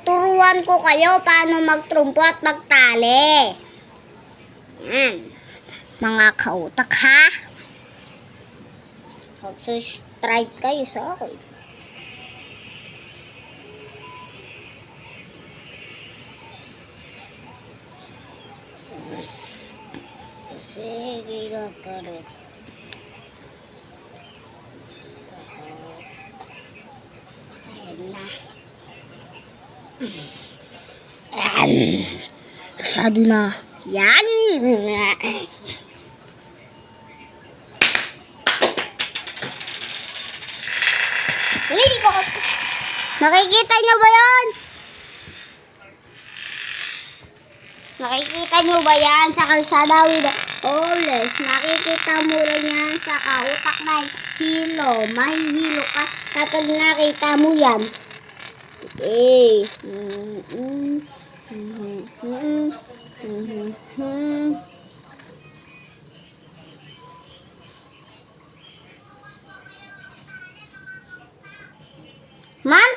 tuturuan ko kayo paano magtrumpo at magtali. Yan. Mga kautak ha. Mag-subscribe kayo sa akin. Sige na pa rin. Ayan na. Masyado na. Yan. Uy, ko. Nakikita nyo ba yan? Nakikita nyo ba yan sa kalsada with the homeless? Nakikita mo rin yan sa kautak na hilo. Mahihilo ka kapag nakita mo yan. Okay. Ma'am,